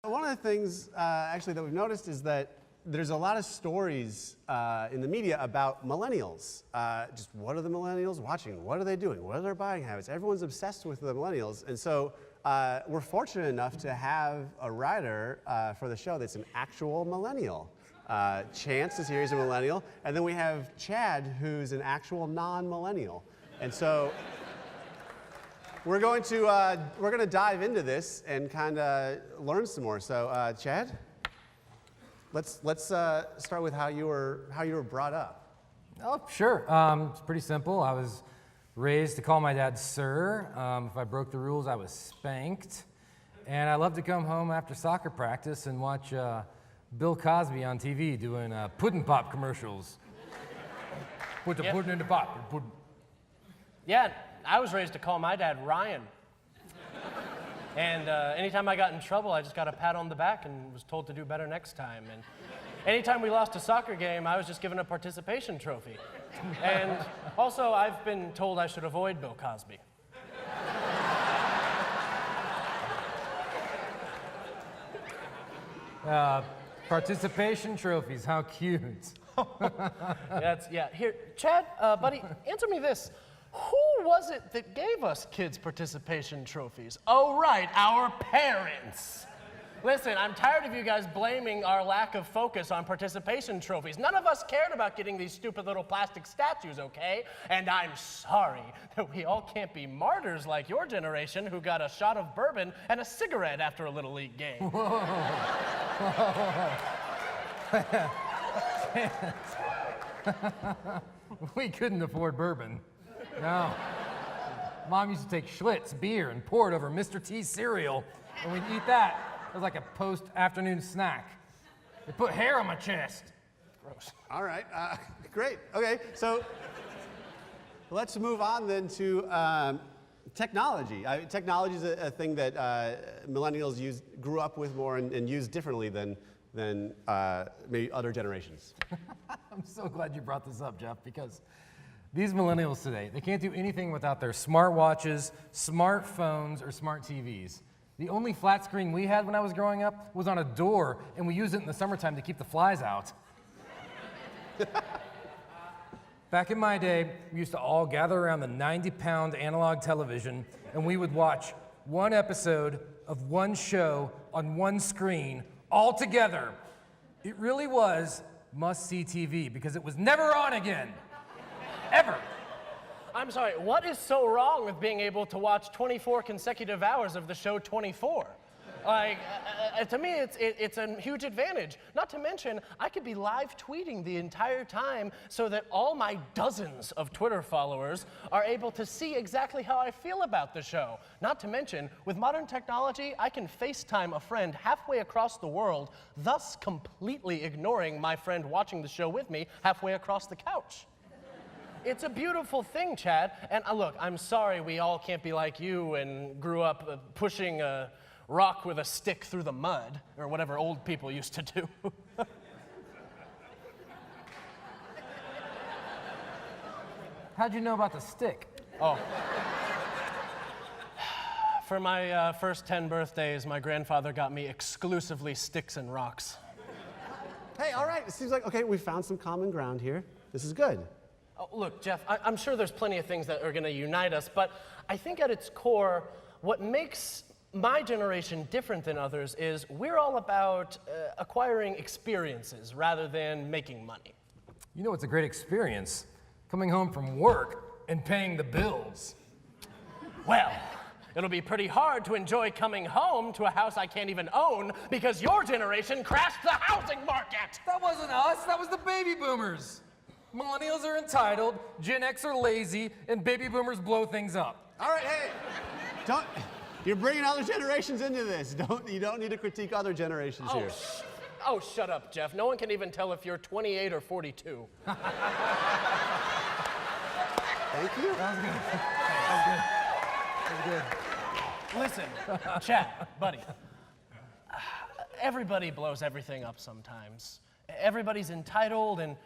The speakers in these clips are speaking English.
One of the things actually that we've noticed is that there's a lot of stories in the media about millennials. Just what are the millennials watching? What are they doing? What are their buying habits? Everyone's obsessed with the millennials. And so we're fortunate enough to have a writer for the show that's an actual millennial. Chance is here, he's a millennial. And then we have Chad, who's an actual non-millennial. And so we're going to dive into this and kind of learn some more. So Chad, let's start with how you were brought up. Oh, sure. It's pretty simple. I was raised to call my dad sir. If I broke the rules, I was spanked. And I loved to come home after soccer practice and watch Bill Cosby on TV doing pudding pop commercials. Put the pudding in the pot. Pudding. Yeah, I was raised to call my dad Ryan. And anytime I got in trouble, I just got a pat on the back and was told to do better next time. And anytime we lost a soccer game, I was just given a participation trophy. And also, I've been told I should avoid Bill Cosby. Participation trophies, how cute. Yeah. Here, Chad, buddy, answer me this. Who was it that gave us kids' participation trophies? Oh, right, our parents. Listen, I'm tired of you guys blaming our lack of focus on participation trophies. None of us cared about getting these stupid little plastic statues, okay? And I'm sorry that we all can't be martyrs like your generation who got a shot of bourbon and a cigarette after a Little League game. Whoa. We couldn't afford bourbon. No. Mom used to take Schlitz beer and pour it over Mr. T's cereal, and we'd eat that. It was like a post-afternoon snack. It put hair on my chest. Gross. All right, great. Okay, so let's move on then to technology. Technology is a thing that millennials grew up with more and use differently than maybe other generations. I'm so glad you brought this up, Jeff, because these millennials today, they can't do anything without their smartwatches, smartphones, or smart TVs. The only flat screen we had when I was growing up was on a door, and we used it in the summertime to keep the flies out. Back in my day, we used to all gather around the 90-pound analog television, and we would watch one episode of one show on one screen all together. It really was must-see TV because it was never on again. Ever. I'm sorry, what is so wrong with being able to watch 24 consecutive hours of the show 24? Like, to me, it's a huge advantage. Not to mention, I could be live tweeting the entire time so that all my dozens of Twitter followers are able to see exactly how I feel about the show. Not to mention, with modern technology, I can FaceTime a friend halfway across the world, thus completely ignoring my friend watching the show with me halfway across the couch. It's a beautiful thing, Chad. And look, I'm sorry we all can't be like you and grew up pushing a rock with a stick through the mud, or whatever old people used to do. How'd you know about the stick? Oh. For my first 10 birthdays, my grandfather got me exclusively sticks and rocks. Hey, all right, it seems like, okay, we found some common ground here. This is good. Oh, look, Jeff, I'm sure there's plenty of things that are going to unite us, but I think at its core, what makes my generation different than others is we're all about acquiring experiences rather than making money. You know what's a great experience? Coming home from work and paying the bills. Well, it'll be pretty hard to enjoy coming home to a house I can't even own because your generation crashed the housing market. That wasn't us, that was the baby boomers. Millennials are entitled, Gen X are lazy, and baby boomers blow things up. All right, hey, you're bringing other generations into this. You don't need to critique other generations here. Oh, shut up, Jeff. No one can even tell if you're 28 or 42. Thank you. That was good. Listen, Chad, buddy, everybody blows everything up sometimes. Everybody's entitled, and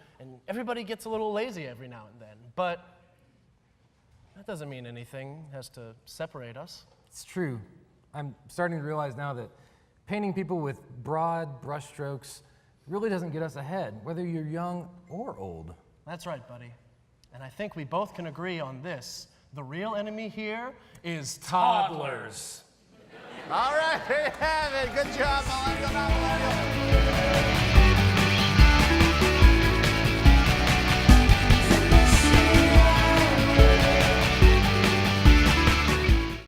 everybody gets a little lazy every now and then. But that doesn't mean anything has to separate us. It's true. I'm starting to realize now that painting people with broad brushstrokes really doesn't get us ahead, whether you're young or old. That's right, buddy. And I think we both can agree on this. The real enemy here is toddlers. All right, there you have it. Good job, Millennial, not Millennial.